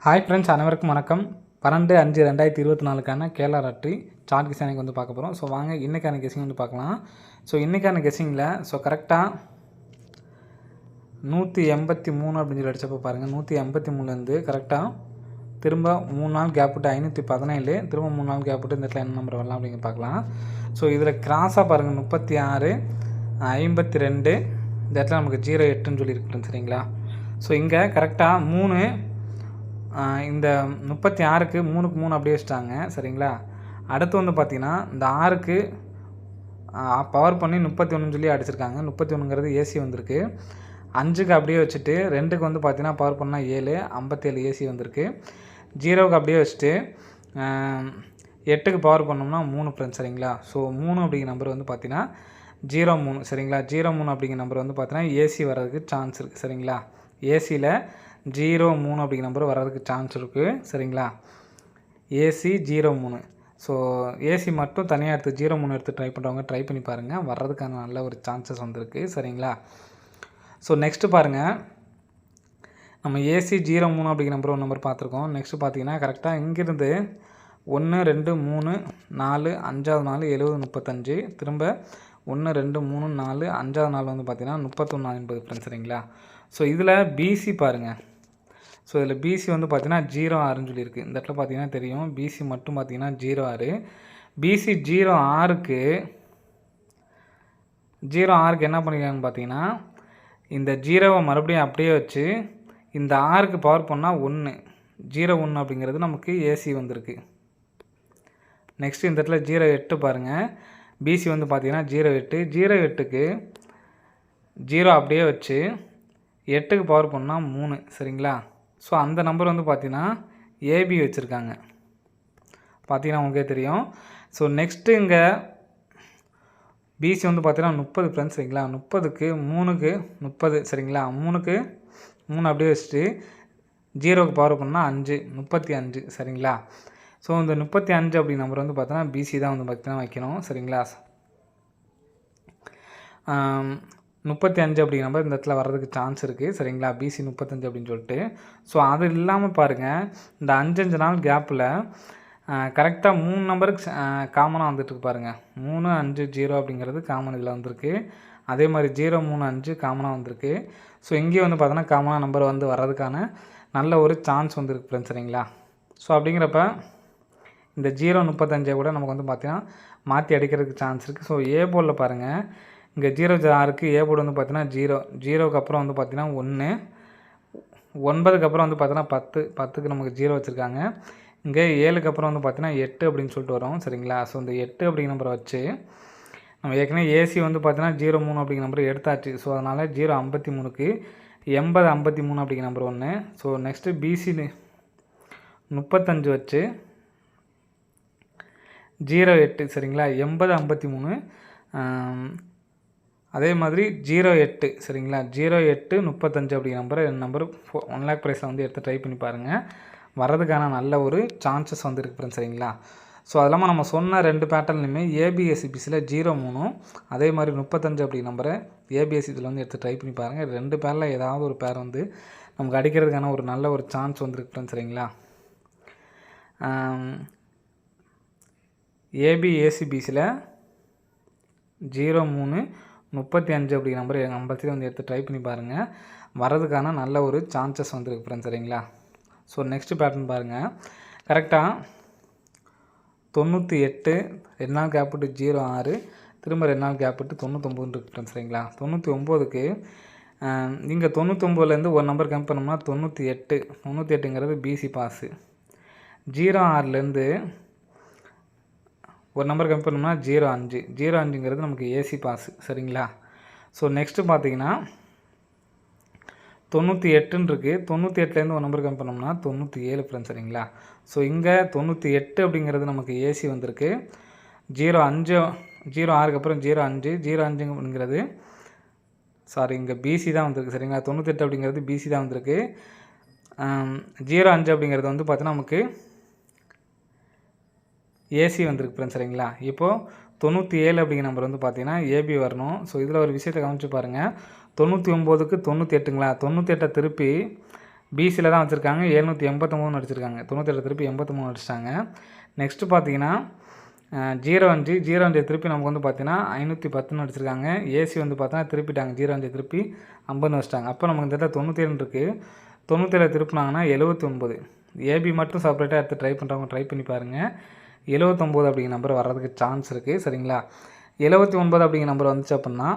Hi friends, அனைவருக்கும் வணக்கம். 12/5/2024க்கான Kerala lottery chart guessing வந்து பார்க்க போகிறோம். ஸோ வாங்க இன்றைக்கான கெஸிங் வந்து பார்க்கலாம். ஸோ இன்றைக்கான கெஸிங்கில் கரெக்டாக 183 அப்படின்னு சொல்லி அடித்தப்போ பாருங்கள், 183லேருந்து கரெக்டாக திரும்ப 3 நாள் கேப் விட்டு 517, திரும்ப 3 நாள் கேப் விட்டு இந்த இடத்துல என்ன நம்பர் வரலாம் அப்படிங்க பார்க்கலாம். ஸோ இதில் கிராஸாக பாருங்கள் 36, 52, இந்த இடத்துல நமக்கு 08ன்னு சொல்லியிருக்கிறேன் சரிங்களா. ஸோ இங்கே கரெக்டாக 3 இந்த 36க்கு 3க்கு 3 அப்படியே வச்சுட்டாங்க சரிங்களா. அடுத்து வந்து பார்த்திங்கன்னா இந்த 6க்கு பவர் பண்ணி 31 சொல்லி அடிச்சிருக்காங்க. 31ங்கிறது ஏசி வந்திருக்கு. 5க்கு அப்படியே வச்சுட்டு 2க்கு வந்து பார்த்திங்கன்னா பவர் பண்ணால் 7, 57 ஏசி வந்திருக்கு. 0க்கு அப்படியே வச்சுட்டு 8க்கு பவர் பண்ணோம்னா 3 ஃப்ரெண்ட்ஸ் சரிங்களா. ஸோ 3 அப்படிங்கிற நம்பர் வந்து பார்த்திங்கன்னா 03 சரிங்களா. 03 அப்படிங்கிற நம்பர் வந்து பார்த்திங்கன்னா ஏசி வர்றதுக்கு சான்ஸ் இருக்குது சரிங்களா. ஏசியில் 03 அப்படிங்கிற நம்பர் வர்றதுக்கு சான்ஸ் இருக்குது சரிங்களா. ஏசி 03. ஸோ ஏசி மட்டும் தனியாக எடுத்து 03 எடுத்து ட்ரை பண்ணுறவங்க ட்ரை பண்ணி பாருங்கள், வர்றதுக்கான நல்ல ஒரு சான்சஸ் வந்திருக்கு சரிங்களா. ஸோ நெக்ஸ்ட்டு பாருங்கள், நம்ம ஏசி 03 அப்படிங்கிற நம்பர் பார்த்துருக்கோம். நெக்ஸ்ட்டு பார்த்தீங்கன்னா கரெக்டாக இங்கேருந்து 1, 2, 3, 4, 5வது நாள் 70, 35, திரும்ப 1, 2, 3, 4, 5வது நாள் வந்து பார்த்திங்கன்னா 31, 50 ஃப்ரெண்ட்ஸ் சரிங்களா. ஸோ இதில் பிசி பாருங்கள். ஸோ இதில் பிசி வந்து பார்த்திங்கன்னா 06ன்னு சொல்லியிருக்கு. இந்த இடத்துல பார்த்திங்கன்னா தெரியும், பிசி மட்டும் பார்த்திங்கன்னா 06. பிசி 06க்கு என்ன பண்ணியிருக்காங்கன்னு பார்த்தீங்கன்னா, இந்த 0வை மறுபடியும் அப்படியே வச்சு இந்த 6க்கு பவர் பண்ணால் 1, 01 அப்படிங்கிறது நமக்கு ஏசி வந்திருக்கு. நெக்ஸ்ட்டு இந்த இடத்துல 08 பாருங்கள், பிசி வந்து பார்த்திங்கன்னா 08. 08க்கு 0 அப்படியே வச்சு 8க்கு பவர் பண்ணால் 3 சரிங்களா. ஸோ அந்த நம்பர் வந்து பார்த்திங்கன்னா ஏபி வச்சுருக்காங்க, பார்த்திங்கன்னா உங்களுக்கே தெரியும். ஸோ நெக்ஸ்ட்டு இங்கே பிசி வந்து பார்த்திங்கன்னா 30 ஃப்ரெண்ட்ஸ் சரிங்களா. 30க்கு 3க்கு 30 சரிங்களா. 3க்கு 3 அப்படியே வச்சுட்டு 0க்கு பவர் பண்ணால் 5, 35 சரிங்களா. ஸோ இந்த 35 அப்படி நம்பர் வந்து பார்த்தோன்னா பிசி தான் வந்து பார்த்திங்கன்னா வைக்கணும் சரிங்களா. 35 அப்படிங்கிற நம்பர் இந்த இடத்துல வர்றதுக்கு சான்ஸ் இருக்குது சரிங்களா. பிசி 35 அப்படின்னு சொல்லிட்டு. ஸோ அது இல்லாமல் பாருங்கள், இந்த 5 நாள் கேப்பில் கரெக்டாக 3 நம்பருக்கு காமனாக வந்துட்டுருக்கு பாருங்கள். 3, 5, 0 அப்படிங்கிறது காமன் இதில் வந்திருக்கு. அதே மாதிரி 0, 3, 5 காமனாக வந்திருக்கு. ஸோ இங்கேயும் வந்து பார்த்தோன்னா காமனாக நம்பர் வந்து வர்றதுக்கான நல்ல ஒரு சான்ஸ் வந்துருக்கு ஃப்ரெண்ட்ஸ் சரிங்களா. ஸோ அப்படிங்கிறப்ப இந்த 035 கூட நமக்கு வந்து பார்த்திங்கன்னா மாற்றி அடிக்கிறதுக்கு சான்ஸ் இருக்குது. ஸோ ஏ போர்டில் பாருங்கள், இங்கே 06க்கு ஏ போர்டு வந்து பார்த்திங்கன்னா 0க்கு அப்புறம் வந்து பார்த்திங்கன்னா 1, 9க்கு அப்புறம் வந்து பார்த்திங்கன்னா 10, 10க்கு நமக்கு 0 வச்சுருக்காங்க. இங்கே 7க்கு அப்புறம் வந்து பார்த்திங்கன்னா 8 அப்படின்னு சொல்லிட்டு வரும் சரிங்களா. ஸோ இந்த 8 அப்படிங்கிற நம்பரை வச்சு நம்ம ஏற்கனவே ஏசி வந்து பார்த்திங்கன்னா 03 அப்படிங்கிற நம்பர் எடுத்தாச்சு. ஸோ அதனால் 053க்கு 80, 53 அப்படிங்கிற நம்பர் 1. ஸோ நெக்ஸ்ட்டு பிசி 35 வச்சு 08 சரிங்களா. 80, 53, அதே மாதிரி 08 சரிங்களா. 08, 35 அப்படிங்கிற நம்பர் 1 lakh ப்ரைஸில் வந்து எடுத்து ட்ரை பண்ணி பாருங்கள், வர்றதுக்கான நல்ல ஒரு சான்சஸ் வந்து இருக்குது ஃப்ரெண்ட்ஸ் சரிங்களா. ஸோ அது இல்லாமல் நம்ம சொன்ன 2 பேட்டர்லையுமே ஏபிஎஸ்சிபிசியில் 03, அதே மாதிரி 35 அப்படி நம்பரை ஏபிஎஸ்சியில் வந்து எடுத்து ட்ரை பண்ணி பாருங்கள். 2 பேரில் ஏதாவது ஒரு பேர் வந்து நமக்கு அடிக்கிறதுக்கான ஒரு நல்ல ஒரு சான்ஸ் வந்துருக்கு ஃப்ரெண்ட்ஸ் சரிங்களா. ஏபிஎஸ்சிபிசியில் 03, 35 அப்படிங்கிற நம்பர் கம்பல்சரி வந்து எடுத்து ட்ரை பண்ணி பாருங்கள், வர்றதுக்கான நல்ல ஒரு சான்சஸ் வந்துருக்கு ஃப்ரெண்ட்ஸ் சரிங்களா. ஸோ நெக்ஸ்ட்டு பேட்டர்ன் பாருங்கள், கரெக்டாக 98, 2 நாள் கேப் விட்டு 06, திரும்ப 2 நாள் கேப் விட்டு 99 இருக்குது ஃப்ரெண்ட்ஸ் சரிங்களா. 99க்கு இங்கே 99லேருந்து ஒரு நம்பர் கம்பேர் பண்ணோம்னா 98, 98ங்கிறது பிசி பாஸு. 06லேருந்து ஒரு நம்பர் கம்பேர் பண்ணோம்னா 05, 05ங்கிறது நமக்கு ஏசி பாஸு சரிங்களா. ஸோ நெக்ஸ்ட்டு பார்த்தீங்கன்னா 98ன்னு இருக்குது. 98லேருந்து ஒரு நம்பர் கம்பேர் பண்ணோம்னா 97 ஃப்ரெண்ட்ஸ் சரிங்களா. ஸோ இங்கே 98 அப்படிங்கிறது நமக்கு ஏசி வந்திருக்கு. 06க்கு அப்புறம் 05, 05 அப்படிங்கிறது இங்கே பிசி தான் வந்திருக்கு சரிங்களா. 98 அப்படிங்கிறது பிசி தான் வந்திருக்கு. 05 அப்படிங்கிறது வந்து பார்த்தீங்கன்னா நமக்கு ஏசி வந்திருக்கு ஃப்ரெண்ட்ஸ் சரிங்களா. இப்போது 97 அப்படிங்கிற நம்பர் வந்து பார்த்திங்கன்னா ஏபி வரணும். ஸோ இதில் ஒரு விஷயத்தை கவனித்து பாருங்கள், 99க்கு 98ங்களா, 98 திருப்பி பிசியில் தான் வச்சுருக்காங்க. 789 அடிச்சிருக்காங்க. 97 திருப்பி 83 அடிச்சிட்டாங்க. நெக்ஸ்ட்டு பார்த்தீங்கன்னா 05 திருப்பி நமக்கு வந்து பார்த்தீங்கன்னா 510 அடிச்சிருக்காங்க. ஏசி வந்து பார்த்தீங்கன்னா திருப்பிட்டாங்க. 05 திருப்பி 50 வச்சிட்டாங்க. அப்போ நமக்கு இந்த இடத்துல 97 இருக்குது. 97 திருப்பினாங்கன்னா 79. ஏபி மட்டும் செப்பரேட்டாக எடுத்து ட்ரை பண்ணுறவங்க ட்ரை பண்ணி பாருங்கள். 79 அப்படிங்கிற நம்பர் வர்றதுக்கு சான்ஸ் இருக்குது. சரிங்களா? 79 அப்படிங்கிற நம்பர் வந்துச்சு அப்படின்னா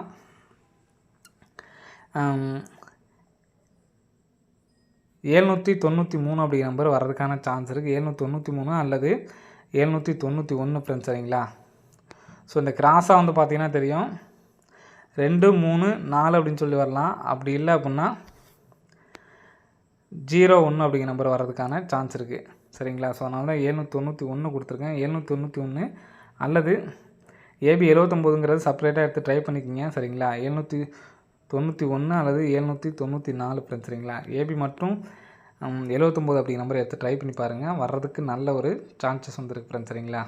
793 அப்படிங்கிற நம்பர் வர்றதுக்கான சான்ஸ் இருக்குது. 793 அல்லது 791 ஃப்ரெண்ட்ஸ். சரிங்களா? ஸோ இந்த கிராஸாக வந்து பார்த்திங்கன்னா தெரியும் 2, 3, 4 அப்படின்னு சொல்லி வரலாம். அப்படி இல்லை அப்படின்னா 01 அப்படிங்கிற நம்பர் வர்றதுக்கான சான்ஸ் இருக்குது. சரிங்களா? ஸோ அதனால தான் 791 கொடுத்துருக்கேன். 791 அல்லது ஏபி 79ங்கிறது செப்பரேட்டாக எடுத்து ட்ரை பண்ணிக்கிங்க. சரிங்களா? 791 அல்லது 794 ஃப்ரெண்ட்ஸ். சரிங்களா? ஏபி மட்டும் 79 அப்படிங்கிற நம்பர் எடுத்து ட்ரை பண்ணி பாருங்கள். வர்றதுக்கு நல்ல ஒரு சான்சஸ் வந்துருக்கு ஃப்ரெண்ட்ஸ். சரிங்களா?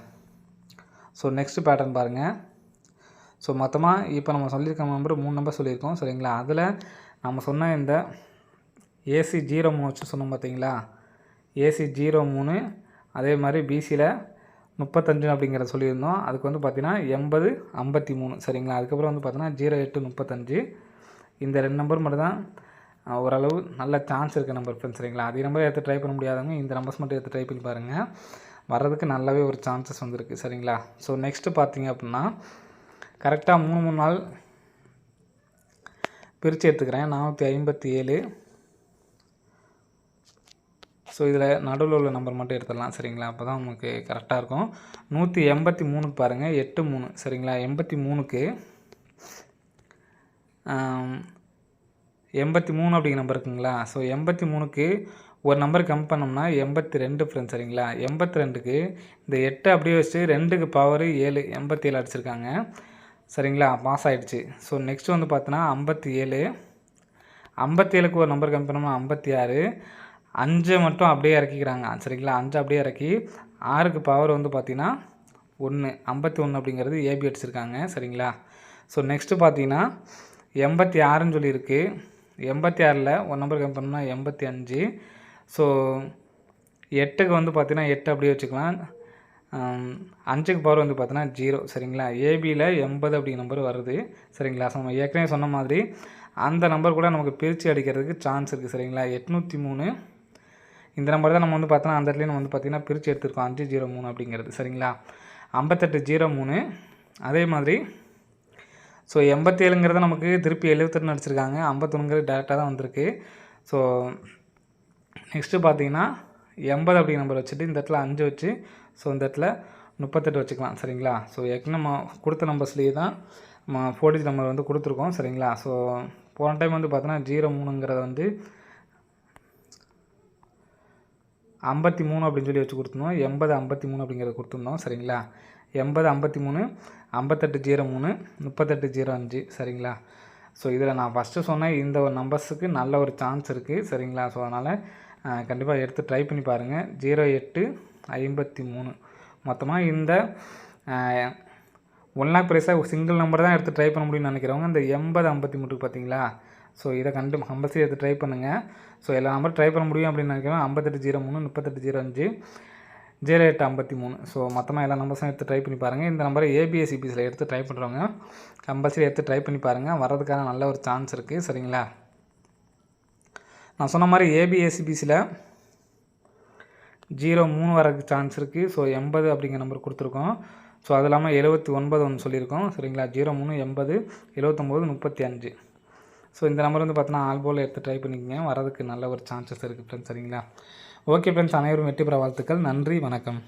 ஸோ நெக்ஸ்ட்டு பேட்டர்ன் பாருங்கள். ஸோ மொத்தமாக இப்போ நம்ம சொல்லியிருக்க நம்பர் 3 நம்பர் சொல்லியிருக்கோம். சரிங்களா? அதில் நம்ம சொன்ன இந்த ஏசி 03 வச்சு சொன்னோம் பார்த்தீங்களா? ஏசி 03 அதே மாதிரி பிசியில் 35 அப்படிங்கிறத சொல்லியிருந்தோம். அதுக்கு வந்து பார்த்திங்கன்னா 80, 53. சரிங்களா? அதுக்கப்புறம் வந்து பார்த்தீங்கன்னா 08, 35. இந்த 2 நம்பர் மட்டும் தான் ஓரளவு நல்ல சான்ஸ் இருக்க நம்பர் ஃப்ரெண்ட்ஸ். சரிங்களா? அதே நம்பர் எடுத்து ட்ரை பண்ண முடியாதவங்க இந்த நம்பர்ஸ் மட்டும் எடுத்து ட்ரை பண்ணி பாருங்கள். வர்றதுக்கு நல்லாவே ஒரு சான்சஸ் வந்துருக்கு. சரிங்களா? ஸோ நெக்ஸ்ட்டு பார்த்தீங்க அப்படின்னா கரெக்டாக 3 நாள் பிரித்து எடுத்துக்கிறேன். 457. ஸோ இதில் நடுவில் உள்ள நம்பர் மட்டும் எடுத்துடலாம். சரிங்களா? அப்போ தான் நமக்கு கரெக்டாக இருக்கும். 183க்கு பாருங்கள் 83. சரிங்களா? 83க்கு 83 அப்படிங்கிற நம்பர் இருக்குங்களா? ஸோ 83க்கு ஒரு நம்பர் கம் பண்ணோம்னா 82 ஃப்ரெண்ட்ஸ். சரிங்களா? 82க்கு இந்த 8 அப்படியே வச்சு 2க்கு பவர் 7 87 அடிச்சிருக்காங்க. சரிங்களா? பாஸ் ஆகிடுச்சு. ஸோ நெக்ஸ்ட் வந்து பார்த்தோன்னா 57. 57க்கு ஒரு நம்பர் கம் பண்ணோம்னா 56. 5 மட்டும் அப்படியே இறக்கிக்கிறாங்க. சரிங்களா? 5 அப்படியே இறக்கி 6க்கு பவர் வந்து பார்த்திங்கன்னா 1 51 அப்படிங்கிறது ஏபி அடிச்சிருக்காங்க. சரிங்களா? ஸோ நெக்ஸ்ட்டு பார்த்தீங்கன்னா 86ன்னு சொல்லியிருக்கு. 86ல் ஒரு நம்பர் கம் பண்ணோம்னா 85. ஸோ 8க்கு வந்து பார்த்திங்கன்னா 8 அப்படியே வச்சுக்கலாம். 5க்கு பவர் வந்து பார்த்தோன்னா 0. சரிங்களா? ஏபியில் 80 அப்படிங்கிற நம்பர் வருது. சரிங்களா? ஸோ நம்ம ஏற்கனவே சொன்ன மாதிரி அந்த நம்பர் கூட நமக்கு பிரித்து அடிக்கிறதுக்கு சான்ஸ் இருக்குது. சரிங்களா? 803 இந்த நம்பர் தான் நம்ம வந்து பார்த்தோன்னா அந்த இடத்துலேயே நம்ம வந்து பார்த்திங்கன்னா பிரித்து எடுத்துருக்கோம். 503 அப்படிங்கிறது. சரிங்களா? 5803 அதே மாதிரி. ஸோ 87ங்கிறத நமக்கு திருப்பி 72 அடிச்சிருக்காங்க. 51ங்கிறது டேரெக்டாக தான் வந்திருக்கு. ஸோ நெக்ஸ்ட்டு பார்த்தீங்கன்னா 80 அப்படிங்கிற நம்பர் வச்சுட்டு இந்த இடத்துல 5 வச்சு ஸோ இந்த இடத்துல 38 வச்சுக்கலாம். சரிங்களா? ஸோ ஏற்கனவே நம்ம கொடுத்த நம்பர்ஸ்லேயே தான் நம்ம 4 டிஜிட் நம்பர் வந்து கொடுத்துருக்கோம். சரிங்களா? ஸோ போன டைம் வந்து பார்த்தோன்னா 03ங்கிறத வந்து 53 அப்படின்னு சொல்லி வச்சு கொடுத்துருந்தோம். 80 53 அப்படிங்கிறத கொடுத்துருந்தோம். சரிங்களா? 80 53 5803 3805. சரிங்களா? ஸோ இதில் நான் ஃபஸ்ட்டு சொன்னேன் இந்த ஒரு நம்பர்ஸுக்கு நல்ல ஒரு சான்ஸ் இருக்குது. சரிங்களா? ஸோ அதனால் கண்டிப்பாக எடுத்து ட்ரை பண்ணி பாருங்கள். 08 53 மொத்தமாக இந்த 1 லாக் ப்ரைஸாக சிங்கிள் நம்பர் தான் எடுத்து ட்ரை பண்ண முடியும்னு நினைக்கிறவங்க இந்த 80 53 பார்த்தீங்களா? ஸோ இதை கம்பல்சரி எடுத்து ட்ரை பண்ணுங்கள். ஸோ எல்லா நம்பரும் ட்ரை பண்ண முடியும் அப்படின்னு நினைக்கிறேன். 5803 3805 08 53. ஸோ மொத்தமாக எல்லா நம்பர்ஸும் எடுத்து ட்ரை பண்ணி பாருங்கள். இந்த நம்பரை ஏபிஎஸ்சிபிஸில் எடுத்து ட்ரை பண்ணுறவங்க கம்பல்சரி எடுத்து ட்ரை பண்ணி பாருங்கள். வர்றதுக்கான நல்ல ஒரு சான்ஸ் இருக்குது. சரிங்களா? நான் சொன்ன மாதிரி ஏபிஎஸ்சிபிஸில் 03 வரதுக்கு சான்ஸ் இருக்குது. ஸோ 80 அப்படிங்கிற நம்பர் கொடுத்துருக்கோம். ஸோ அது இல்லாமல் 79 ஒன்று சொல்லியிருக்கோம். சரிங்களா? 03 80 79 35. ஸோ இந்த நம்பர் வந்து பார்த்தோன்னா ஆல்போல் எடுத்து ட்ரை பண்ணிக்கங்க. வரதுக்கு நல்ல ஒரு சான்சஸ் இருக்குது ஃப்ரெண்ட்ஸ். சரிங்களா? ஓகே ஃப்ரெண்ட்ஸ், அனைவரும் வெற்றி பெற வாழ்த்துக்கள். நன்றி, வணக்கம்.